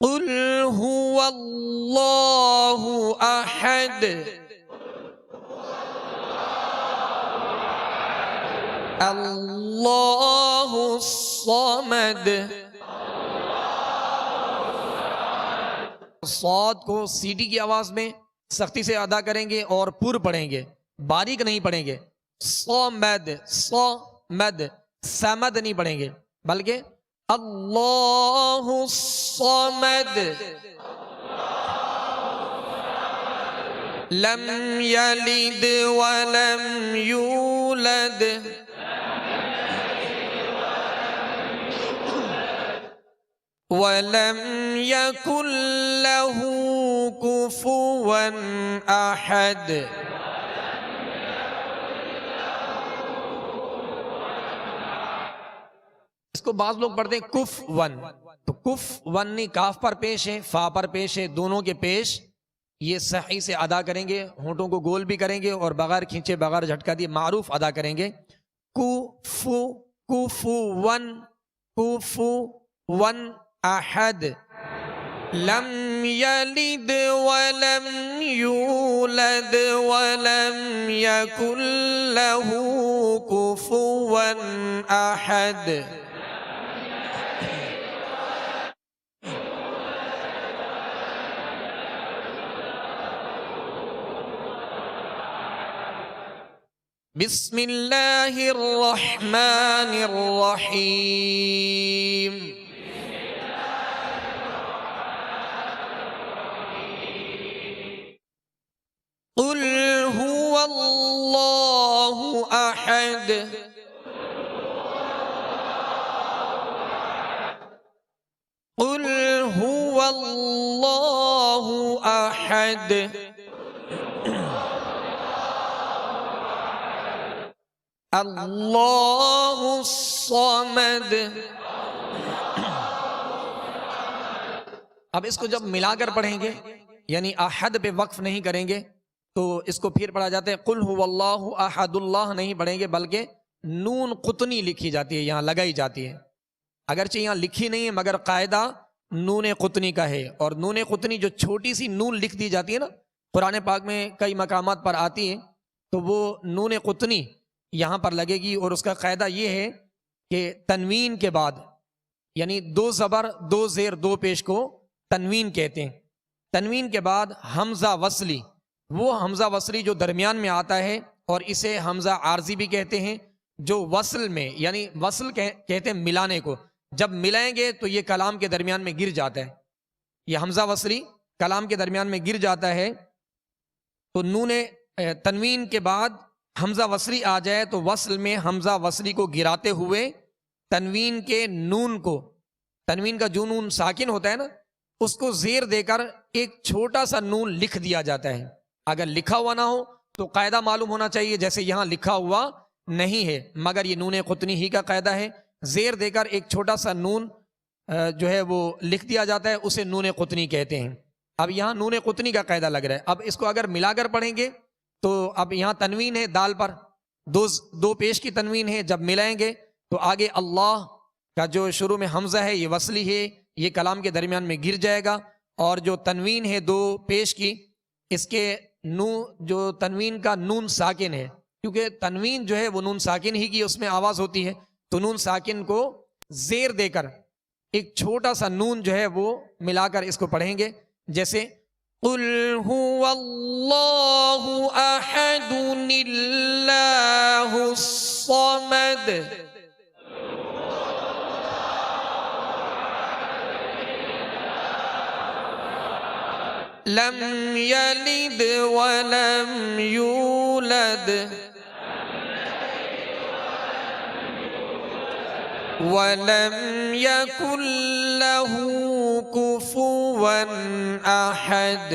कुल हुवल्लाहु अहद अल्लाहु समद। सौद को सीटी की आवाज में सख्ती से अदा करेंगे और पुर पढ़ेंगे, बारीक नहीं पढ़ेंगे। समद, समद, समद नहीं पढ़ेंगे, बल्कि अल्लाहु समद लम यलिद वलम यूलद वलम यकुल लहू कुफुवन अहद। इसको बाज लोग पढ़ते हैं कुफ वन, तो कुफ वन नहीं, काफ पर पेश है, फा पर पेश है, दोनों के पेश ये सही से अदा करेंगे। होंठों को गोल भी करेंगे और बगैर खींचे बगैर झटका दिए मारूफ अदा करेंगे। कुफु कुफु वन अहद लम यलिद वलम यूलद वलम यकुल लहू कुफुवन अहद। बिस्मिल्लाहिर्रहमानिर्रहीम। कुल हुवल्लाहु अहद कुल हुवल्लाहु अहद अल्लाहु समद। अब इसको जब मिलाकर पढ़ेंगे, यानी अहद पे वक्फ नहीं करेंगे, तो इसको फिर पढ़ा जाता है कुल हुवल्लाहु अहदुल्लाह नहीं पढ़ेंगे, बल्कि नून कुतनी लिखी जाती है, यहाँ लगाई जाती है। अगरचे यहाँ लिखी नहीं है मगर कायदा नून कुतनी का है। और नून कुतनी जो छोटी सी नून लिख दी जाती है ना, कुरान पाक में कई मकामात पर आती है, तो वो नून कुतनी यहाँ पर लगेगी। और उसका कायदा ये है कि तनवीन के बाद, यानी दो ज़बर दो ज़ेर दो पेश को तनवीन कहते हैं। तनवीन के बाद हमज़ा वसली, वो हमज़ा वसली जो दरमियान में आता है, और इसे हमज़ा आर्जी भी कहते हैं, जो वसल में, यानी वसल कहते हैं मिलाने को, जब मिलाएंगे तो ये कलाम के दरमियान में गिर जाता है। ये हमज़ा वसली कलाम के दरमियान में गिर जाता है, तो नून तनवीन के बाद हमज़ा वसली आ जाए तो वसल में हमज़ा वसली को गिराते हुए तनवीन के नून को, तनवीन का जो नून साकिन होता है ना, उसको ज़ेर देकर एक छोटा सा नून लिख दिया जाता है। अगर लिखा हुआ ना हो तो कायदा मालूम होना चाहिए, जैसे यहाँ लिखा हुआ नहीं है, मगर ये नून कुतनी ही का कायदा है। ज़ेर देकर एक छोटा सा नून जो है वो लिख दिया जाता है, उसे नून कुतनी कहते हैं। अब यहाँ नून कुतनी का कायदा लग रहा है। अब इसको अगर मिलाकर पढ़ेंगे तो अब यहाँ तनवीन है दाल पर, दो पेश की तनवीन है, जब मिलाएंगे तो आगे अल्लाह का जो शुरू में हमज़ा है ये वसली है, ये कलाम के दरमियान में गिर जाएगा। और जो तनवीन है दो पेश की, इसके जो तनवीन का नून साकिन है, क्योंकि तनवीन जो है वो नून साकिन ही की उसमें आवाज़ होती है, तो नून साकिन को ज़ेर देकर एक छोटा सा नून जो है वो मिलाकर इसको पढ़ेंगे। जैसे कुल हुवल्लाहु अहदुल्लाहुस समद लम यलिद वलम यूलद वलम यकुल लहू कुफुवन अहद।